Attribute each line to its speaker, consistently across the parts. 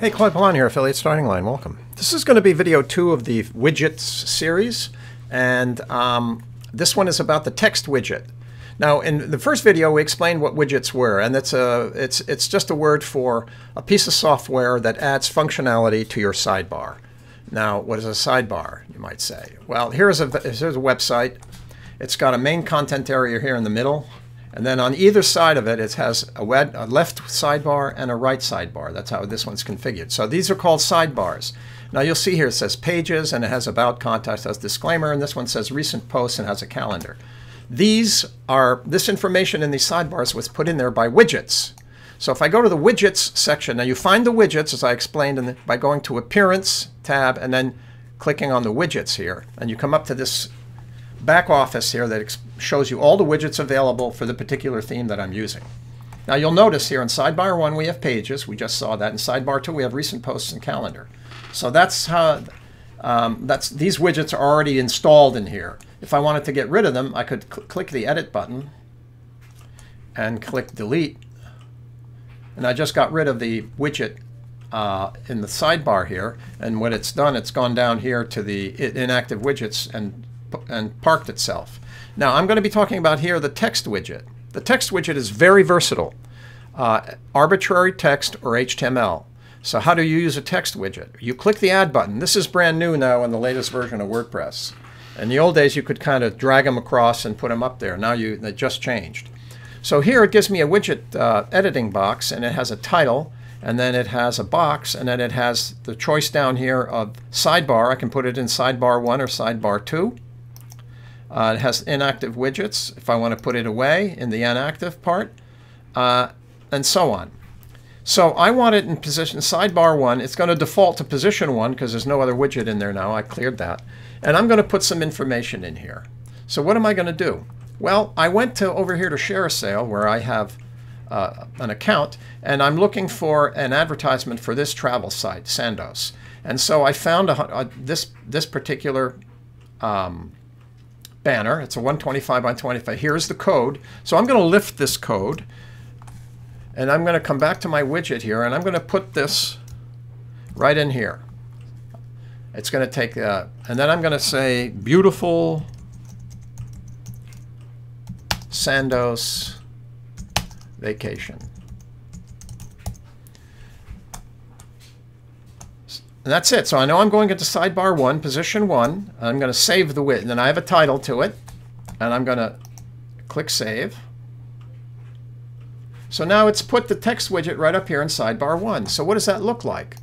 Speaker 1: Hey, Claude Pelanne here, Affiliate Starting Line. Welcome. This is going to be video 2 of the widgets series, and this one is about the text widget. Now, in the first video, we explained what widgets were, and it's just a word for a piece of software that adds functionality to your sidebar. Now, what is a sidebar, you might say? Well, here's a website. It's got a main content area here in the middle. And then on either side of it, it has a left sidebar and a right sidebar. That's how this one's configured. So these are called sidebars. Now you'll see here it says pages, and it has about, contact, has disclaimer, and this one says recent posts and has a calendar. This information in these sidebars was put in there by widgets. So if I go to the widgets section, now you find the widgets, as I explained, by going to Appearance tab and then clicking on the widgets here. And you come up to this back office here that shows you all the widgets available for the particular theme that I'm using. Now you'll notice here in sidebar 1 we have pages, we just saw that. In sidebar 2 we have recent posts and calendar. So that's how these widgets are already installed in here. If I wanted to get rid of them, I could click the edit button and click delete, and I just got rid of the widget in the sidebar here. And what it's done, it's gone down here to the inactive widgets and parked itself. Now I'm going to be talking about here the text widget. The text widget is very versatile. Arbitrary text or HTML. So how do you use a text widget? You click the add button. This is brand new now in the latest version of WordPress. In the old days you could kind of drag them across and put them up there. Now they just changed. So here it gives me a widget editing box, and it has a title, and then it has a box, and then it has the choice down here of sidebar. I can put it in sidebar 1 or sidebar 2. It has inactive widgets if I want to put it away in the inactive part, and so on. So I want it in position sidebar 1. It's going to default to position 1 because there's no other widget in there now. I cleared that. And I'm going to put some information in here. So what am I going to do? Well, I went over here to Share a Sale where I have an account, and I'm looking for an advertisement for this travel site, Sandos. And so I found this particular banner. It's a 125 by 25. Here's the code. So I'm going to lift this code, and I'm going to come back to my widget here, and I'm going to put this right in here. It's going to take, and then I'm going to say beautiful Sandos vacation. And that's it. So I know I'm going into sidebar 1, position 1. I'm going to save the widget. And then I have a title to it. And I'm going to click Save. So now it's put the text widget right up here in sidebar 1. So what does that look like?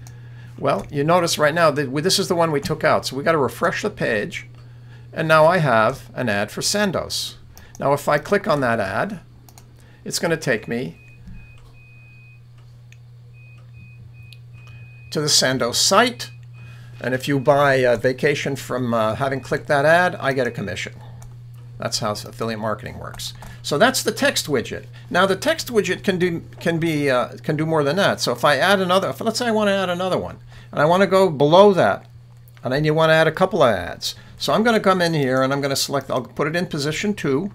Speaker 1: Well, you notice right now that this is the one we took out. So we got to refresh the page. And now I have an ad for Sandos. Now if I click on that ad, it's going to take me to the Sandos site, and if you buy a vacation from having clicked that ad, I get a commission. That's how affiliate marketing works. So that's the text widget. Now the text widget can do more than that. So if I add another, let's say I want to add another one, and I want to go below that, and then you want to add a couple of ads. So I'm going to come in here and I'm going to select, I'll put it in position 2.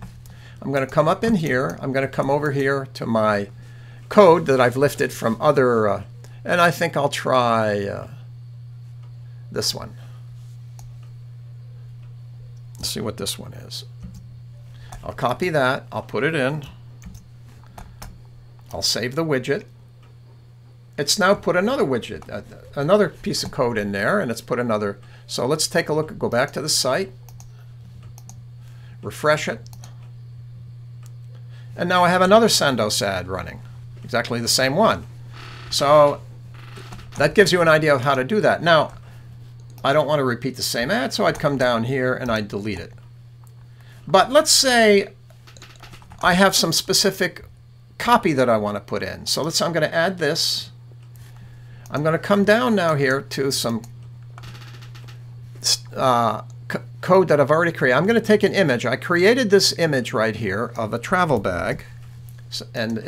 Speaker 1: I'm going to come up in here. I'm going to come over here to my code that I've lifted from other and I think I'll try this one. Let's see what this one is. I'll copy that. I'll put it in. I'll save the widget. It's now put another widget, another piece of code in there, and it's put another. So let's take a look. Go back to the site. Refresh it. And now I have another Sandos ad running. Exactly the same one. So that gives you an idea of how to do that. Now, I don't want to repeat the same ad, so I'd come down here and I'd delete it. But let's say I have some specific copy that I want to put in. So I'm going to add this. I'm going to come down now here to some code that I've already created. I'm going to take an image. I created this image right here of a travel bag, and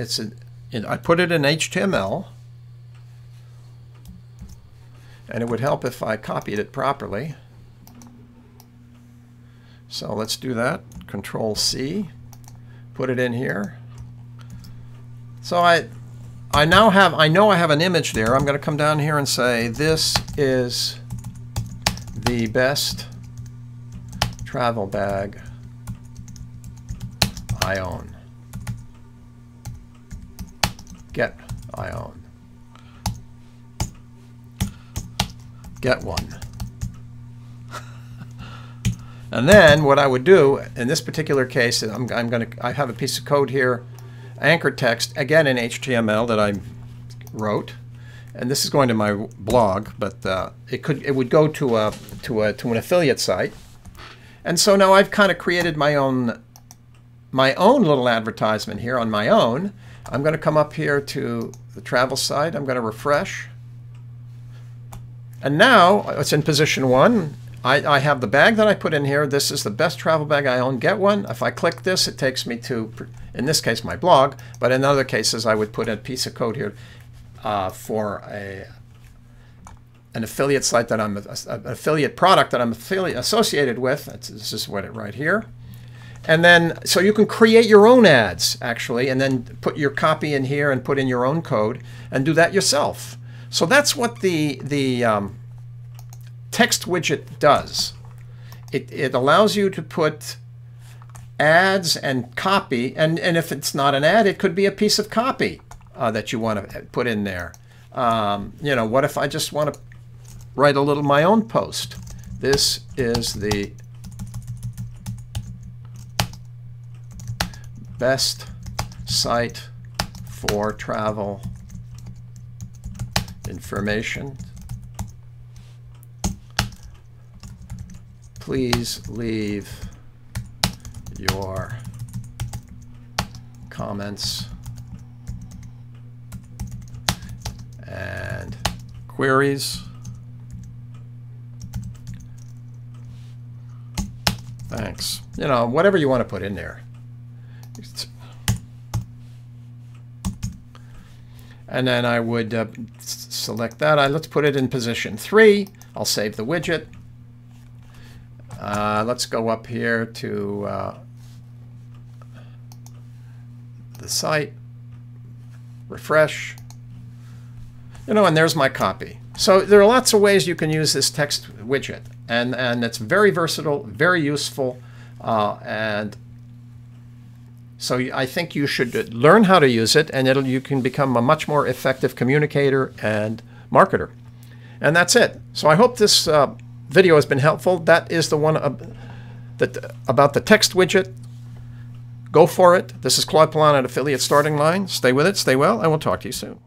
Speaker 1: I put it in HTML. And it would help if I copied it properly. So let's do that. Control C, put it in here. So I know I have an image there. I'm going to come down here and say this is the best travel bag I own. I own. Get one. And then what I would do in this particular case, I have a piece of code here, anchor text, again in HTML that I wrote, and this is going to my blog, but it would go to an affiliate site. And so now I've kind of created my own little advertisement here on my own. I'm going to come up here to the travel site. I'm going to refresh. And now it's in position 1. I have the bag that I put in here. This is the best travel bag I own. Get one. If I click this, it takes me to, in this case, my blog. But in other cases, I would put a piece of code here for an affiliate site that an affiliate product that I'm associated with. This is what it right here. And then, so you can create your own ads, actually, and then put your copy in here and put in your own code and do that yourself. So that's what the text widget does. It allows you to put ads and copy, and if it's not an ad, it could be a piece of copy that you want to put in there. You know, what if I just want to write a little my own post? This is the best site for travel information. Please leave your comments and queries. Thanks. You know, whatever you want to put in there. And then I would select that. Let's put it in position 3. I'll save the widget. Let's go up here to the site, refresh. You know, and there's my copy. So there are lots of ways you can use this text widget, and it's very versatile, very useful, and so I think you should learn how to use it, and you can become a much more effective communicator and marketer. And that's it. So I hope this video has been helpful. That is the one about the text widget. Go for it. This is Claude Pelanne at Affiliate Starting Line. Stay with it, stay well, and we'll talk to you soon.